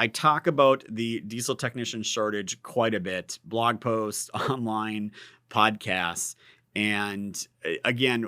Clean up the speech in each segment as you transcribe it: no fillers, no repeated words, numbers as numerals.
I talk about the diesel technician shortage quite a bit, blog posts, online podcasts. And again,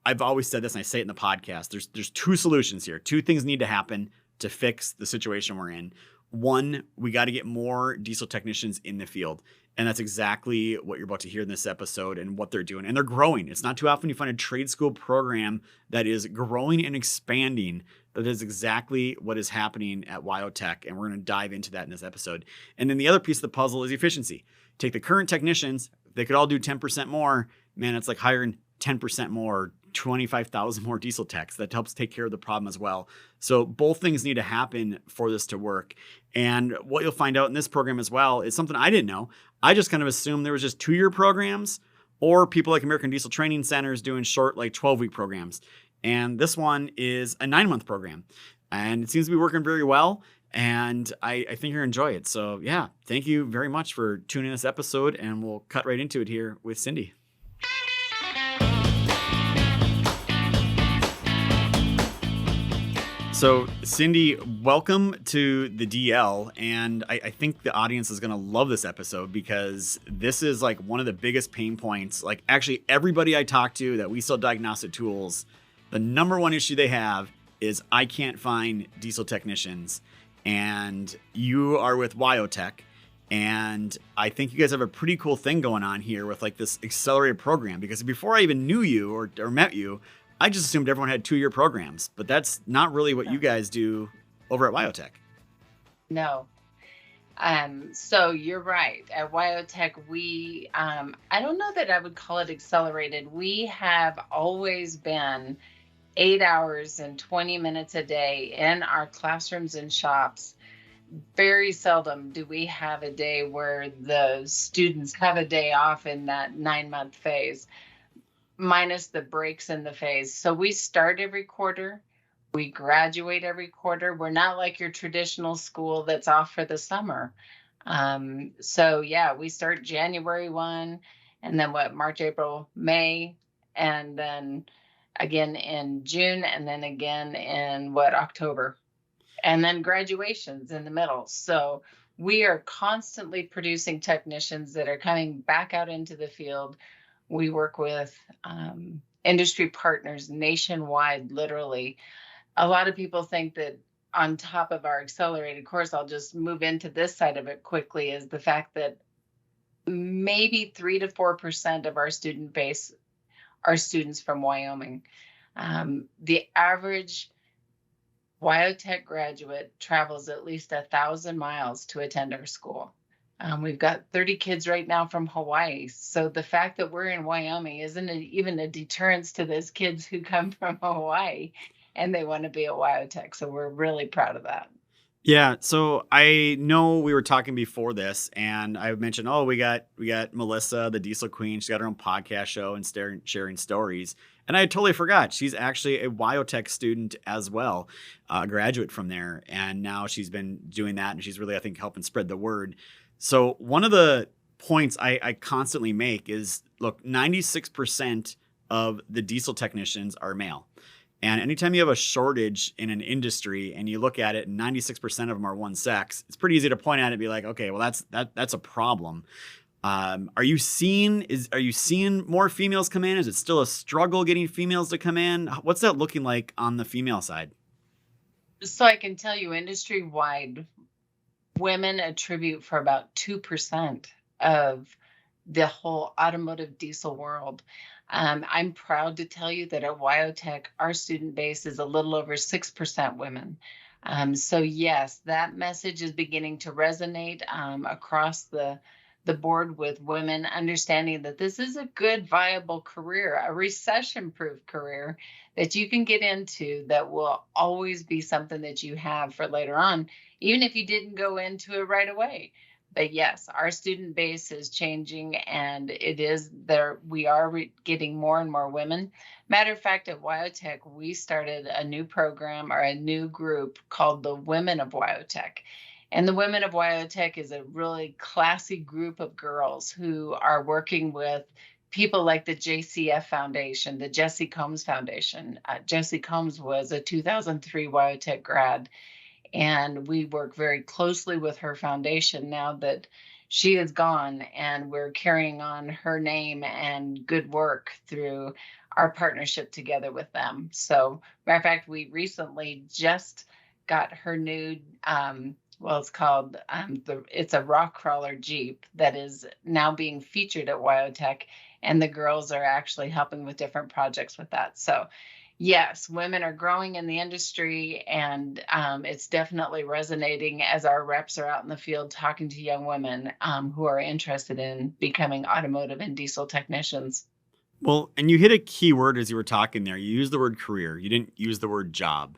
I've always said this and I say it in the podcast. There's two solutions here. Two things need to happen to fix the situation we're in. One, we got to get more diesel technicians in the field. And that's exactly what you're about to hear in this episode and what they're doing. And they're growing. It's not too often you find a trade school program that is growing and expanding. That is exactly what is happening at WyoTech. And we're going to dive into that in this episode. And then the other piece of the puzzle is efficiency. Take the current technicians, they could all do 10% more. Man, it's like hiring 10% more, 25,000 more diesel techs. That helps take care of the problem as well. So both things need to happen for this to work. And what you'll find out in this program as well is something I didn't know. I just kind of assumed there was just 2-year programs or people like American Diesel Training Centers doing short, like 12-week programs. And this one is a 9-month program. And it seems to be working very well. And I think you're going to enjoy it. So yeah, thank you very much for tuning in this episode. And we'll cut right into it here with Cindy. So, Cindy, welcome to the DL. And I think the audience is going to love this episode because this is like one of the biggest pain points. Like actually everybody I talk to that we sell diagnostic tools, the number one issue they have is I can't find diesel technicians. And you are with WyoTech. And I think you guys have a pretty cool thing going on here with like this accelerated program, because before I even knew you or met you, I just assumed everyone had 2-year programs, but that's not really what you guys do over at WyoTech. No. So you're right. At WyoTech, we, I don't know that I would call it accelerated. We have always been 8 hours and 20 minutes a day in our classrooms and shops. Very seldom do we have a day where the students have a day off in that 9-month phase, minus the breaks in the phase. So we start every quarter. We graduate every quarter. We're not like your traditional school that's off for the summer. So yeah, we start January 1 and then March, April, May, and then again in June, and then again in October, and then graduations in the middle. So we are constantly producing technicians that are coming back out into the field. We work with industry partners nationwide, literally. A lot of people think that on top of our accelerated course, I'll just move into this side of it quickly, is the fact that maybe 3 to 4% of our student base are students from Wyoming. The average WyoTech graduate travels at least 1,000 miles to attend our school. We've got 30 kids right now from Hawaii. So the fact that we're in Wyoming isn't even a deterrence to those kids who come from Hawaii and they want to be at WyoTech. So we're really proud of that. Yeah. So I know we were talking before this and I mentioned, oh, we got Melissa, the Diesel Queen. She's got her own podcast show and sharing stories. And I totally forgot. She's actually a WyoTech student as well, a graduate from there. And now she's been doing that. And she's really, I think, helping spread the word. So one of the points I constantly make is, look, 96% of the diesel technicians are male. And anytime you have a shortage in an industry and you look at it and 96% of them are one sex, it's pretty easy to point at it and be like, okay, well, that's a problem. Are you seeing more females come in? Is it still a struggle getting females to come in? What's that looking like on the female side? So I can tell you industry-wide, women attribute for about 2% of the whole automotive diesel world. I'm proud to tell you that at WyoTech, our student base is a little over 6% women. So yes, that message is beginning to resonate across the board with women, understanding that this is a good, viable career, a recession-proof career that you can get into that will always be something that you have for later on, even if you didn't go into it right away. But yes, our student base is changing, and it is there. We are getting more and more women. Matter of fact, at WyoTech, we started a new program or a new group called the Women of WyoTech. And the Women of WyoTech is a really classy group of girls who are working with people like the JCF Foundation, the Jesse Combs Foundation. Jesse Combs was a 2003 WyoTech grad. And we work very closely with her foundation now that she is gone, and we're carrying on her name and good work through our partnership together with them. So, matter of fact, we recently just got her new, well, it's called it's a rock crawler Jeep that is now being featured at WyoTech, and the girls are actually helping with different projects with that. So, yes, women are growing in the industry, and it's definitely resonating as our reps are out in the field talking to young women who are interested in becoming automotive and diesel technicians. Well, and you hit a key word as you were talking there. You used the word career. You didn't use the word job.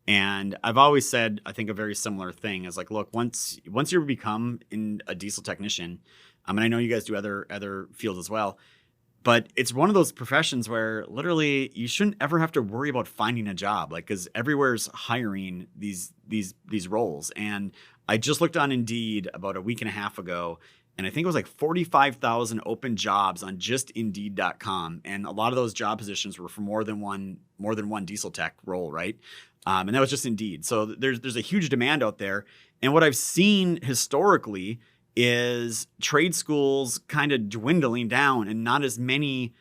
And I've always said, I think a very similar thing is like, look, once you become in a diesel technician, and I know you guys do other fields as well, but it's one of those professions where literally you shouldn't ever have to worry about finding a job, like because everywhere's hiring these roles. And I just looked on Indeed about a week and a half ago, and I think it was like 45,000 open jobs on just Indeed.com, and a lot of those job positions were for more than one diesel tech role, right? And that was just Indeed. So there's a huge demand out there, and what I've seen historically is trade schools kind of dwindling down and not as many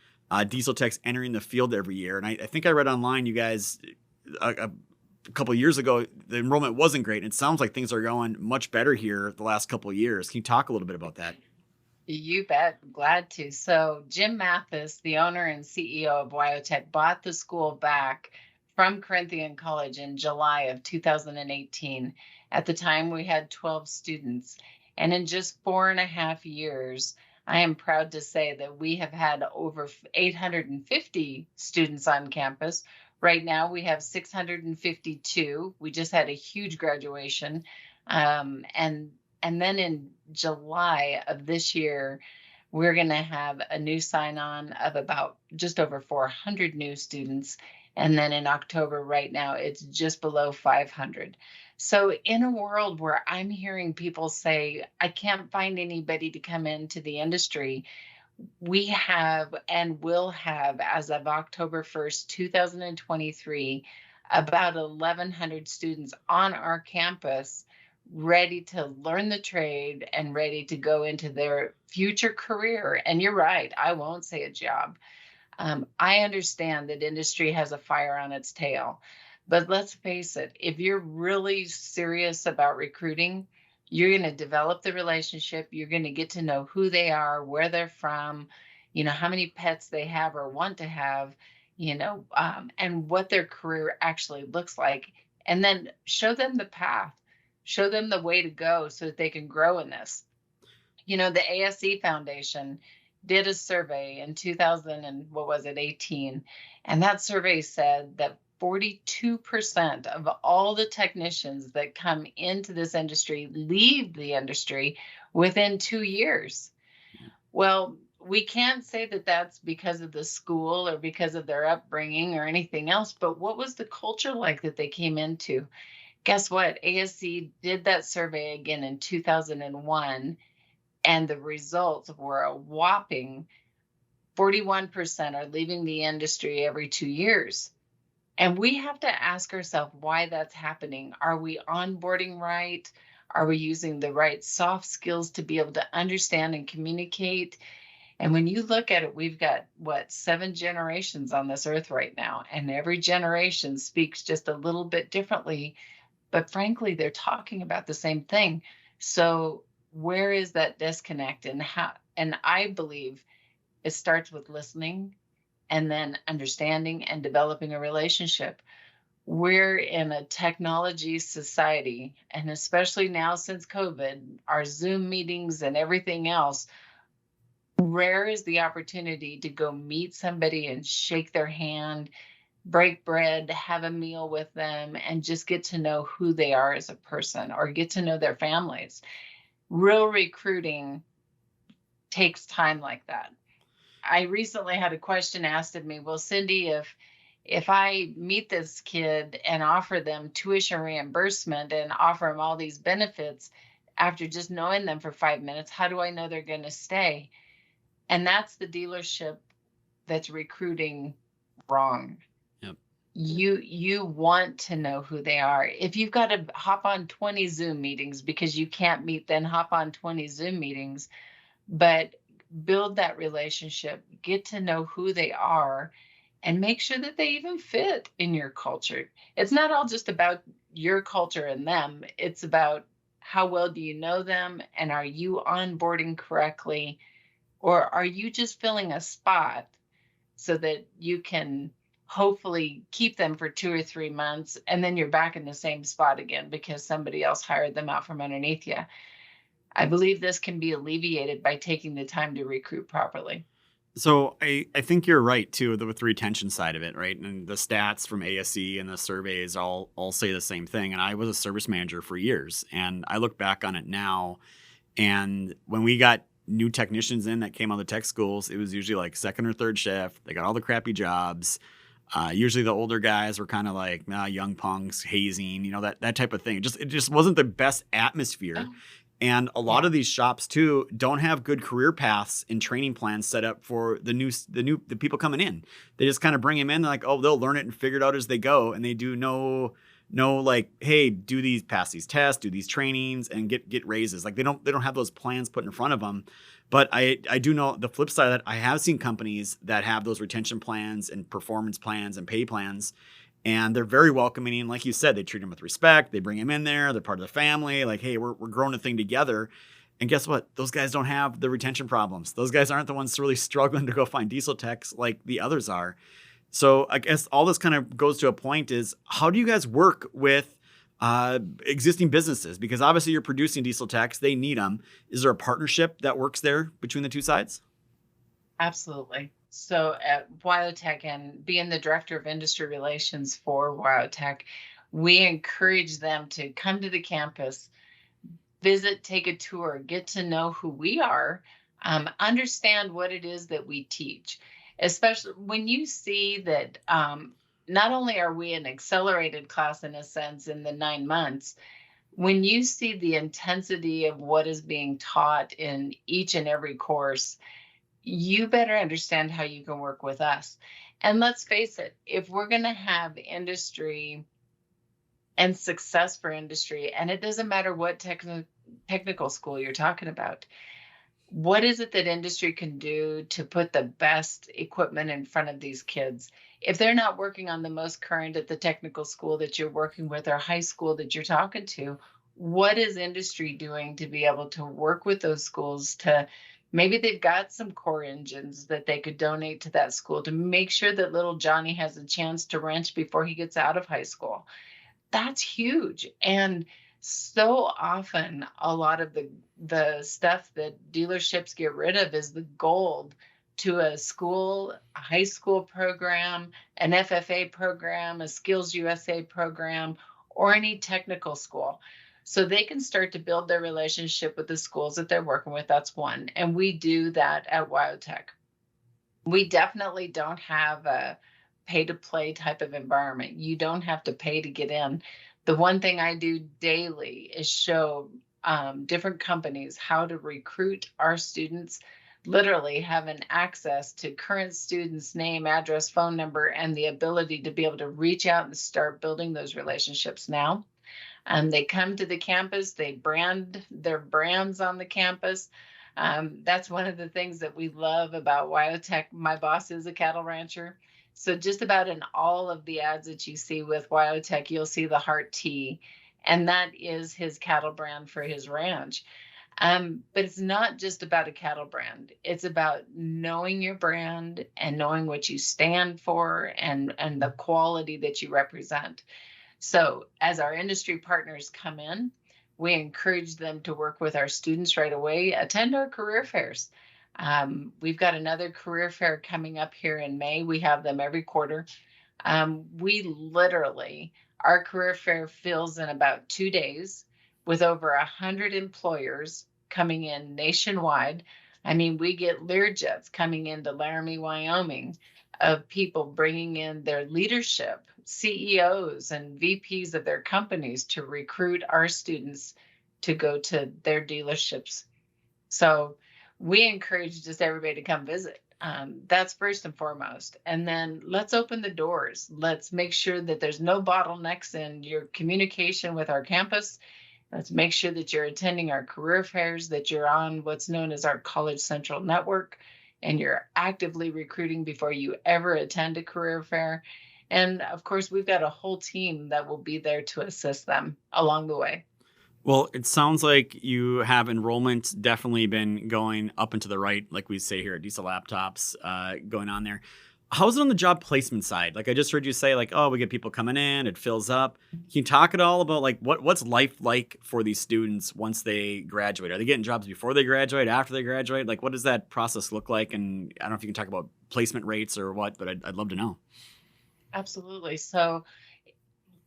diesel techs entering the field every year. And I think I read online, you guys, a couple of years ago, the enrollment wasn't great. And it sounds like things are going much better here the last couple of years. Can you talk a little bit about that? You bet. Glad to. So Jim Mathis, the owner and CEO of WyoTech, bought the school back from Corinthian College in July of 2018. At the time, we had 12 students. And in just 4.5 years, I am proud to say that we have had over 850 students on campus. Right now, we have 652. We just had a huge graduation. And then in July of this year, we're going to have a new sign-on of about just over 400 new students. And then in October, right now, it's just below 500. So in a world where I'm hearing people say, I can't find anybody to come into the industry, we have and will have, as of October 1st, 2023, about 1,100 students on our campus ready to learn the trade and ready to go into their future career. And you're right, I won't say a job. I understand that industry has a fire on its tail, but let's face it, if you're really serious about recruiting, you're going to develop the relationship. You're going to get to know who they are, where they're from, how many pets they have or want to have, and what their career actually looks like. And then show them the path, show them the way to go so that they can grow in this. The ASE Foundation did a survey in 2000 and what was it, 18, and that survey said that 42% of all the technicians that come into this industry leave the industry within 2 years. Well, we can't say that that's because of the school or because of their upbringing or anything else, but what was the culture like that they came into? Guess what? ASC did that survey again in 2001, and the results were a whopping 41% are leaving the industry every 2 years. And we have to ask ourselves why that's happening. Are we onboarding right? Are we using the right soft skills to be able to understand and communicate? And when you look at it, we've got, 7 generations on this earth right now. And every generation speaks just a little bit differently. But frankly, they're talking about the same thing. So where is that disconnect? And I believe it starts with listening and then understanding and developing a relationship. We're in a technology society, and especially now since COVID, our Zoom meetings and everything else, rare is the opportunity to go meet somebody and shake their hand, break bread, have a meal with them, and just get to know who they are as a person or get to know their families. Real recruiting takes time like that. I recently had a question asked of me, well, Cindy, if I meet this kid and offer them tuition reimbursement and offer them all these benefits after just knowing them for 5 minutes, how do I know they're going to stay? And that's the dealership that's recruiting wrong. Yep. You want to know who they are. If you've got to hop on 20 Zoom meetings because you can't meet, then hop on 20 Zoom meetings, but build that relationship, get to know who they are, and make sure that they even fit in your culture. It's not all just about your culture and them, it's about how well do you know them, and are you onboarding correctly, or are you just filling a spot so that you can hopefully keep them for 2 or 3 months and then you're back in the same spot again because somebody else hired them out from underneath you. I believe this can be alleviated by taking the time to recruit properly. So I think you're right too with the retention side of it, right? And the stats from ASE and the surveys all say the same thing. And I was a service manager for years, and I look back on it now, and when we got new technicians in that came out of the tech schools, it was usually like second or third shift. They got all the crappy jobs. Usually the older guys were kind of like young punks, hazing, that type of thing. It just wasn't the best atmosphere. Oh, And a lot yeah. of these shops too don't have good career paths and training plans set up for the people coming in. They just kind of bring them in like, oh, they'll learn it and figure it out as they go, and they do no like, hey, pass these tests, do these trainings, and get raises. Like they don't have those plans put in front of them. But I do know the flip side of that. I have seen companies that have those retention plans and performance plans and pay plans, and they're very welcoming. Like you said, they treat them with respect. They bring them in there. They're part of the family. Like, hey, we're growing a thing together. And guess what? Those guys don't have the retention problems. Those guys aren't the ones really struggling to go find diesel techs like the others are. So I guess all this kind of goes to a point is, how do you guys work with existing businesses? Because obviously you're producing diesel techs. They need them. Is there a partnership that works there between the two sides? Absolutely. So at WyoTech, and being the director of industry relations for WyoTech, we encourage them to come to the campus, visit, take a tour, get to know who we are, understand what it is that we teach. Especially when you see that not only are we an accelerated class in a sense in the 9 months, when you see the intensity of what is being taught in each and every course, you better understand how you can work with us. And let's face it, if we're going to have industry and success for industry, and it doesn't matter what technical school you're talking about, what is it that industry can do to put the best equipment in front of these kids? If they're not working on the most current at the technical school that you're working with or high school that you're talking to, what is industry doing to be able to work with those schools to maybe they've got some core engines that they could donate to that school to make sure that little Johnny has a chance to wrench before he gets out of high school? That's huge. And so often a lot of the stuff that dealerships get rid of is the gold to a school, a high school program, an FFA program, a Skills USA program, or any technical school. So they can start to build their relationship with the schools that they're working with. That's one. And we do that at WyoTech. We definitely don't have a pay to play type of environment. You don't have to pay to get in. The one thing I do daily is show different companies how to recruit our students, literally having access to current students' name, address, phone number, and the ability to be able to reach out and start building those relationships now. They come to the campus, they brand their brands on the campus. That's one of the things that we love about WyoTech. My boss is a cattle rancher. So just about in all of the ads that you see with WyoTech, you'll see the Heart T, and that is his cattle brand for his ranch. But it's not just about a cattle brand. It's about knowing your brand and knowing what you stand for and the quality that you represent. So as our industry partners come in, we encourage them to work with our students right away, attend our career fairs. We've got another career fair coming up here in May. We have them every quarter. Our career fair fills in about 2 days with over 100 employers coming in nationwide. I mean, we get Learjets coming into Laramie, Wyoming, of people bringing in their leadership, CEOs and VPs of their companies to recruit our students to go to their dealerships. So we encourage just everybody to come visit. That's first and foremost. And then let's open the doors. Let's make sure that there's no bottlenecks in your communication with our campus. Let's make sure that you're attending our career fairs, that you're on what's known as our College Central Network, and you're actively recruiting before you ever attend a career fair. And of course, we've got a whole team that will be there to assist them along the way. Well, it sounds like you have enrollment definitely been going up and to the right, like we say here at Diesel Laptops, going on there. How's it on the job placement side? Like I just heard you say, like, oh, we get people coming in, it fills up. Can you talk at all about like what's life like for these students once they graduate? Are they getting jobs before they graduate, after they graduate? Like, what does that process look like? And I don't know if you can talk about placement rates or what, but I'd love to know. Absolutely. So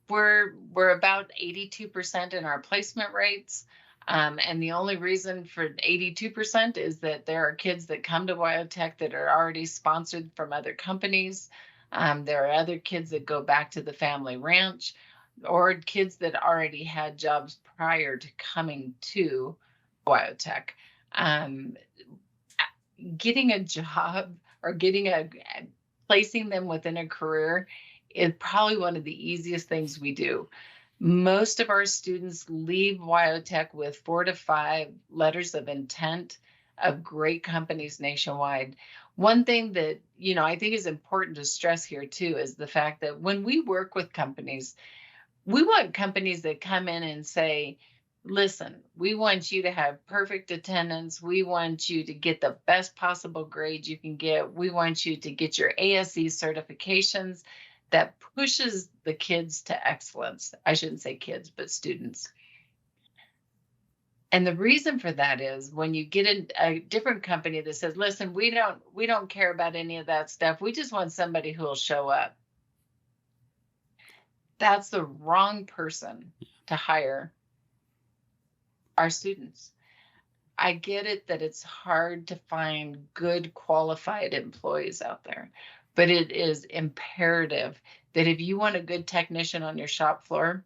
we're about 82% in our placement rates. And the only reason for 82% is that there are kids that come to WyoTech that are already sponsored from other companies. There are other kids that go back to the family ranch, or kids that already had jobs prior to coming to WyoTech. Um, Getting a job or placing them within a career is probably one of the easiest things we do. Most of our students leave WyoTech with 4 to 5 letters of intent of great companies nationwide. One thing that, I think is important to stress here too is the fact that when we work with companies, we want companies that come in and say, listen, we want you to have perfect attendance. We want you to get the best possible grade you can get. We want you to get your ASE certifications that pushes the kids to excellence. I shouldn't say kids, but students. And the reason for that is when you get a different company that says, listen, we don't care about any of that stuff. We just want somebody who will show up. That's the wrong person to hire our students. I get it that it's hard to find good qualified employees out there, but it is imperative that if you want a good technician on your shop floor,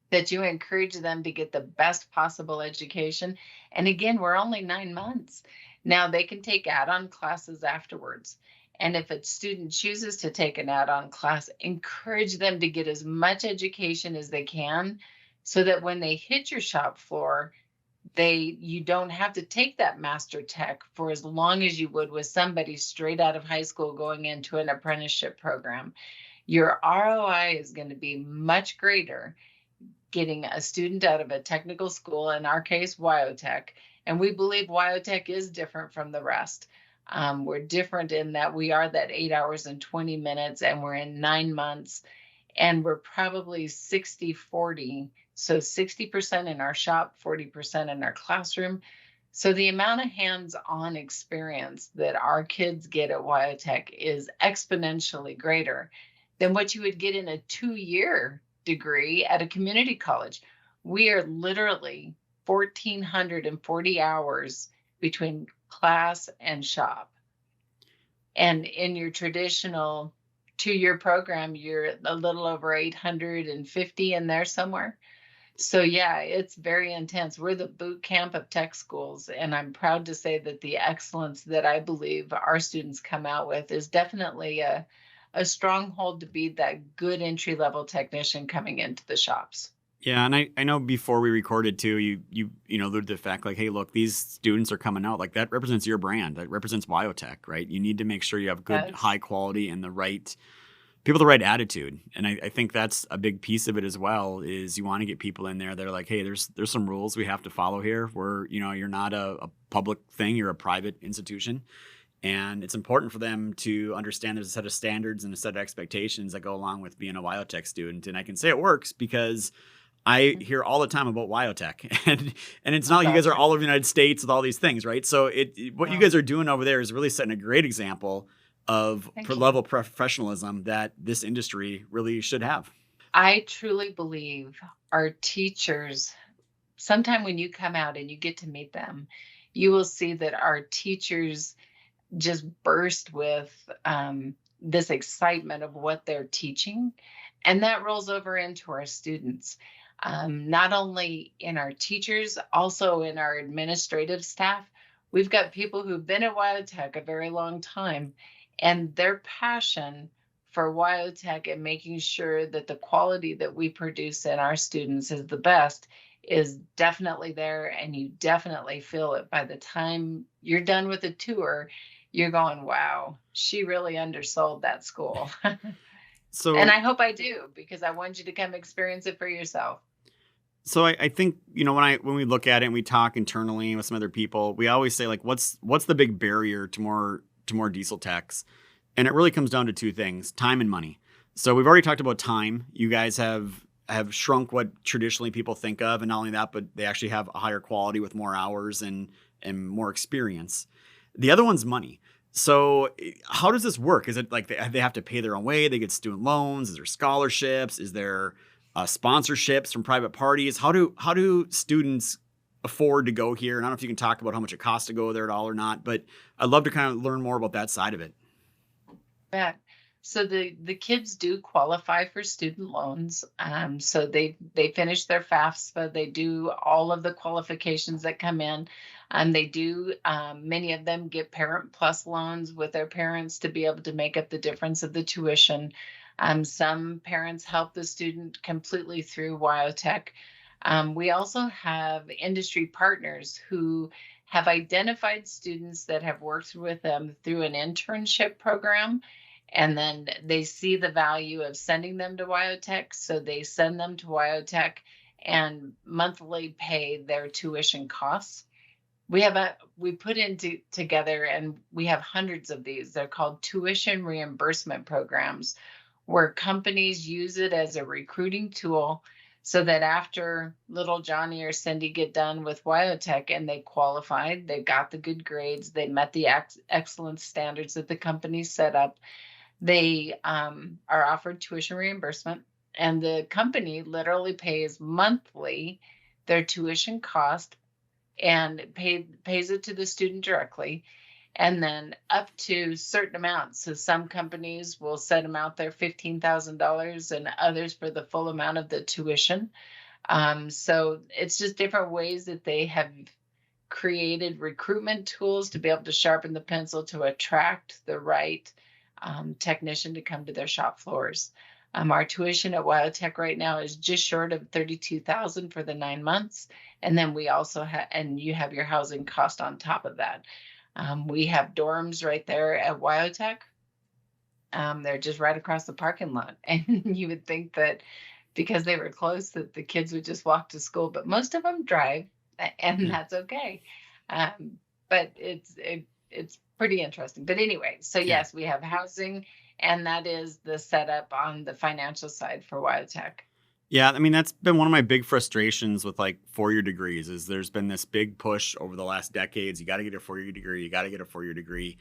that you encourage them to get the best possible education. And again, we're only 9 months. Now they can take add-on classes afterwards. And if a student chooses to take an add-on class, encourage them to get as much education as they can so that when they hit your shop floor, you don't have to take that master tech for as long as you would with somebody straight out of high school going into an apprenticeship program. Your ROI is going to be much greater getting a student out of a technical school, in our case, WyoTech. And we believe WyoTech is different from the rest. We're different in that we are that 8 hours and 20 minutes, and we're in 9 months, and we're probably 60-40. So 60% in our shop, 40% in our classroom. So the amount of hands-on experience that our kids get at WyoTech is exponentially greater than what you would get in a 2-year degree at a community college. We are literally 1,440 hours between class and shop. And in your traditional 2-year program, you're a little over 850 in there somewhere. So yeah, it's very intense. We're the boot camp of tech schools, and I'm proud to say that the excellence that I believe our students come out with is definitely a stronghold to be that good entry-level technician coming into the shops. Yeah, and I know before we recorded too, you alluded to the fact like, hey, look, these students are coming out, like that represents your brand, that represents WyoTech, right? You need to make sure you have good, high quality and the right people, the right attitude. And I think that's a big piece of it as well, is you want to get people in there that are like, hey, there's some rules we have to follow here. You're not a public thing, you're a private institution. And it's important for them to understand there's a set of standards and a set of expectations that go along with being a WyoTech student. And I can say it works because I hear all the time about WyoTech, and it's not like you guys are all over the United States with all these things, right? So what you guys are doing over there is really setting a great example of level professionalism that this industry really should have. I truly believe our teachers, sometime when you come out and you get to meet them, you will see that our teachers just burst with this excitement of what they're teaching. And that rolls over into our students, not only in our teachers, also in our administrative staff. We've got people who've been at WyoTech a very long time, and their passion for WyoTech and making sure that the quality that we produce in our students is the best is definitely there, and you definitely feel it by the time you're done with the tour. You're going, wow, she really undersold that school. And So I hope I do, because I want you to come experience it for yourself. So I think, when we look at it and we talk internally with some other people, we always say like, what's the big barrier to more diesel techs? And it really comes down to two things: time and money. So we've already talked about time. You guys have shrunk what traditionally people think of, and not only that, but they actually have a higher quality with more hours and more experience. The other one's money. So how does this work? Is it like they have to pay their own way? They get student loans? Is there scholarships? Is there sponsorships from private parties? How do students afford to go here? And I don't know if you can talk about how much it costs to go there at all or not, but I'd love to kind of learn more about that side of it. Yeah. So the kids do qualify for student loans. So they finish their FAFSA. They do all of the qualifications that come in. They do, many of them get Parent Plus loans with their parents to be able to make up the difference of the tuition. Some parents help the student completely through WyoTech. We also have industry partners who have identified students that have worked with them through an internship program, and then they see the value of sending them to WyoTech, so they send them to WyoTech and monthly pay their tuition costs. We put together, and we have hundreds of these. They're called tuition reimbursement programs, where companies use it as a recruiting tool, so that after little Johnny or Cindy get done with WyoTech and they qualified, they got the good grades, they met the excellence standards that the company set up, they are offered tuition reimbursement, and the company literally pays monthly their tuition cost and pays it to the student directly, and then up to certain amounts. So some companies will set them out there $15,000, and others for the full amount of the tuition. So it's just different ways that they have created recruitment tools to be able to sharpen the pencil to attract the right technician to come to their shop floors. Our tuition at WyoTech right now is just short of $32,000 for the 9 months. And then we also and you have your housing cost on top of that. We have dorms right there at WyoTech. They're just right across the parking lot. And you would think that because they were close that the kids would just walk to school, but most of them drive, and that's okay. But it's pretty interesting. But anyway, so yes, we have housing, and that is the setup on the financial side for WyoTech. Yeah, I mean, that's been one of my big frustrations with like 4-year degrees is there's been this big push over the last decades. You got to get a 4-year degree. You got to get a 4-year degree.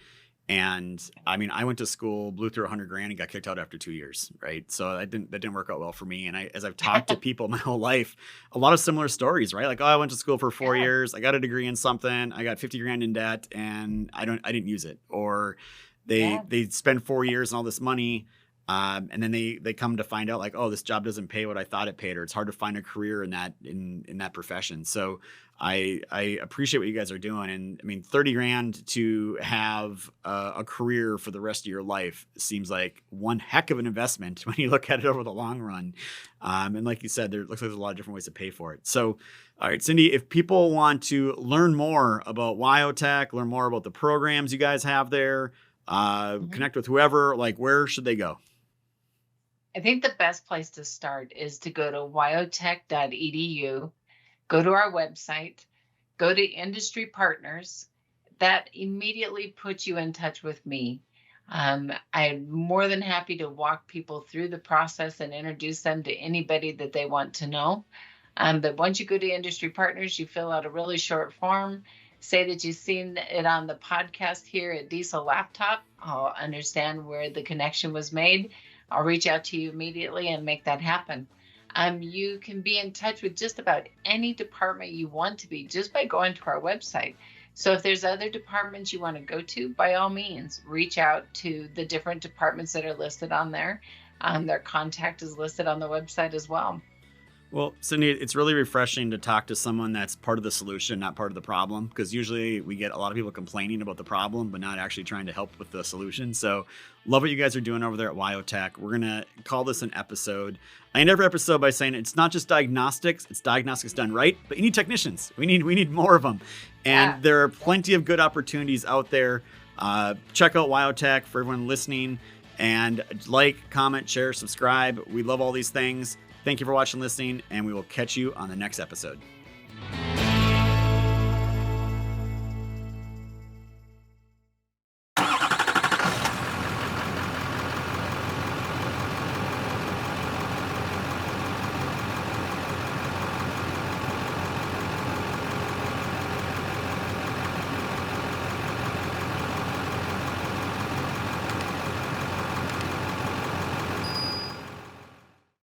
And I mean, I went to school, blew through $100,000 and got kicked out after 2 years. Right. So that didn't work out well for me. And as I've talked to people my whole life, a lot of similar stories, right? Like, oh, I went to school for 4 years. I got a degree in something. I got $50,000 in debt and I didn't use it. Or they spend 4 years and all this money. And then they come to find out like, oh, this job doesn't pay what I thought it paid, or it's hard to find a career in that profession. So I appreciate what you guys are doing. And I mean, $30,000 to have a career for the rest of your life seems like one heck of an investment when you look at it over the long run. And like you said, there looks like there's a lot of different ways to pay for it. So, all right, Cindy, if people want to learn more about WyoTech, learn more about the programs you guys have there, connect with whoever, like where should they go? I think the best place to start is to go to wyotech.edu, go to our website, go to industry partners. That immediately puts you in touch with me. I'm more than happy to walk people through the process and introduce them to anybody that they want to know. But once you go to industry partners, you fill out a really short form, say that you've seen it on the podcast here at Diesel Laptop. I'll understand where the connection was made. I'll reach out to you immediately and make that happen. You can be in touch with just about any department you want to be just by going to our website. So if there's other departments you want to go to, by all means, reach out to the different departments that are listed on there. Their contact is listed on the website as well. Well, Cindy, it's really refreshing to talk to someone that's part of the solution, not part of the problem, because usually we get a lot of people complaining about the problem, but not actually trying to help with the solution. So, love what you guys are doing over there at WyoTech. We're going to call this an episode. I end every episode by saying it's not just diagnostics, it's diagnostics done right, but you need technicians. We need more of them. And there are plenty of good opportunities out there. Check out WyoTech for everyone listening, and like, comment, share, subscribe. We love all these things. Thank you for watching and listening, and we will catch you on the next episode.